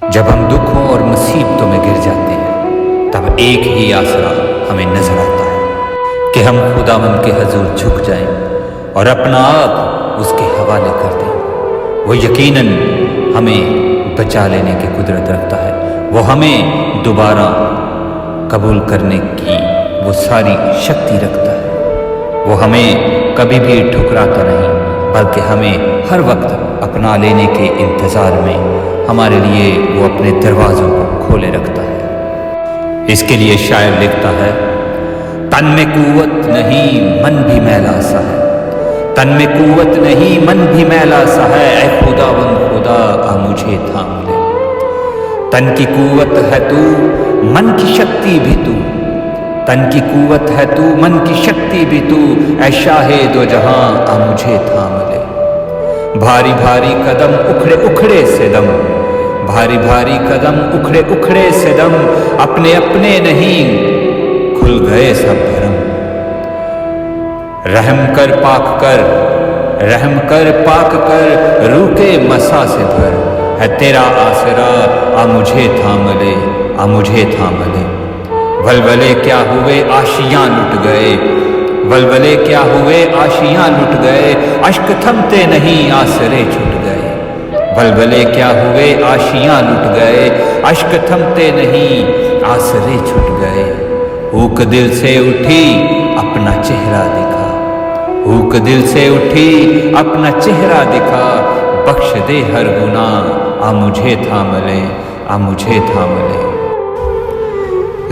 جب ہم دکھوں اور مصیبتوں میں گر جاتے ہیں تب ایک ہی آسرا ہمیں نظر آتا ہے کہ ہم خداوند کے حضور جھک جائیں اور اپنا آپ اس کے حوالے کر دیں۔ وہ یقیناً ہمیں بچا لینے کی قدرت رکھتا ہے، وہ ہمیں دوبارہ قبول کرنے کی وہ ساری شکتی رکھتا ہے۔ وہ ہمیں کبھی بھی ٹھکراتا نہیں بلکہ ہمیں ہر وقت اپنا لینے کے انتظار میں ہمارے لیے وہ اپنے دروازوں کو کھولے رکھتا ہے۔ اس کے لیے شاعر لکھتا ہے، تن میں قوت نہیں من بھی میلا سا ہے، تن میں قوت نہیں من بھی میلا سا ہے، اے خداوند خدا آ مجھے تھام لے۔ تن کی قوت ہے تو من کی شکتی بھی تو، تن کی قوت ہے تو من کی شکتی بھی تو، اے شاہ دو جہاں آ مجھے تھام لے۔ بھاری بھاری قدم اکھڑے اکھڑے سے دم، بھاری بھاری قدم اکھڑے اکھڑے سے دم، اپنے اپنے نہیں کھل گئے سب بھرم۔ رحم کر پاک کر، رحم کر پاک کر، روح کے مسا سے بھر، ہے تیرا آسرا آ مجھے تھام لے، آ مجھے تھام لے۔ ولولے کیا ہوئے آشیاں لٹ گئے، ولولے کیا ہوئے آشیاں لٹ گئے، اشک تھمتے نہیں آسرے چھٹ گئے۔ ولولے کیا ہوئے آشیاں لٹ گئے، اشک تھمتے نہیں آسرے چھٹ گئے۔ ہوک دل سے اٹھی اپنا چہرہ دکھا، ہوک دل سے اٹھی اپنا چہرہ دکھا، بخش دے ہر گناہ آ مجھے تھام لے، آ مجھے تھام لے۔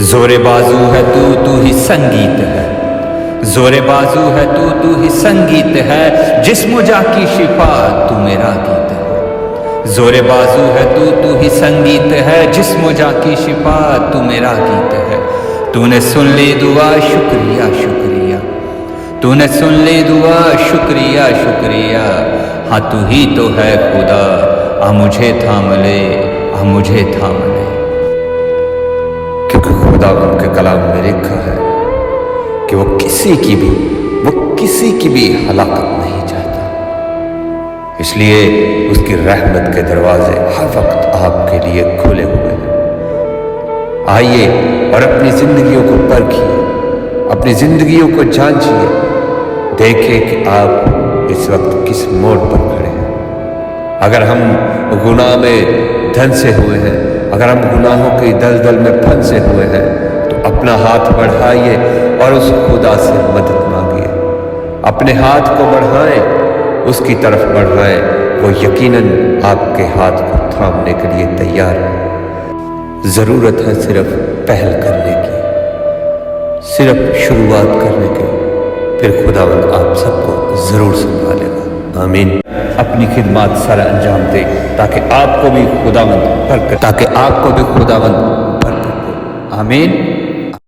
زور بازو ہے تو ہی سنگیت ہے، زور بازو ہے تو ہی سنگیت ہے، جسم جا کی شفا تو میرا گیت ہے۔ زور بازو ہے تو ہی سنگیت ہے، جسم جا کی شفا تو میرا گیت ہے۔ تو نے سن لی دعا شکریہ شکریہ، تو نے سن لی دعا شکریہ شکریہ، ہاں تو ہی تو ہے خدا آ مجھے تھام لے، آ مجھے تھام لے۔ کیونکہ خداوند کے کلام میں لکھا ہے کہ وہ کسی کی بھی ہلاکت نہیں چاہتا، اس لیے اس کی رحمت کے دروازے ہر وقت آپ کے لیے کھلے ہوئے ہیں۔ آئیے اور اپنی زندگیوں کو پرکھیے، اپنی زندگیوں کو جانچیے، دیکھیں کہ آپ اس وقت کس موڑ پر کھڑے ہیں۔ اگر ہم گناہ میں دھنسے ہوئے ہیں، اگر ہم گناہوں کی دلدل میں پھنسے ہوئے ہیں تو اپنا ہاتھ بڑھائیے اور اس خدا سے مدد مانگیے۔ اپنے ہاتھ کو بڑھائیں، اس کی طرف بڑھائیں، وہ یقیناً آپ کے ہاتھ کو تھامنے کے لیے تیار ہے۔ ضرورت ہے صرف پہل کرنے کی، صرف شروعات کرنے کی، پھر خداوند آپ سب کو ضرور سنبھالے گا۔ آمین۔ اپنی خدمات سر انجام دے تاکہ آپ کو بھی خداوند برکت دے۔ آمین۔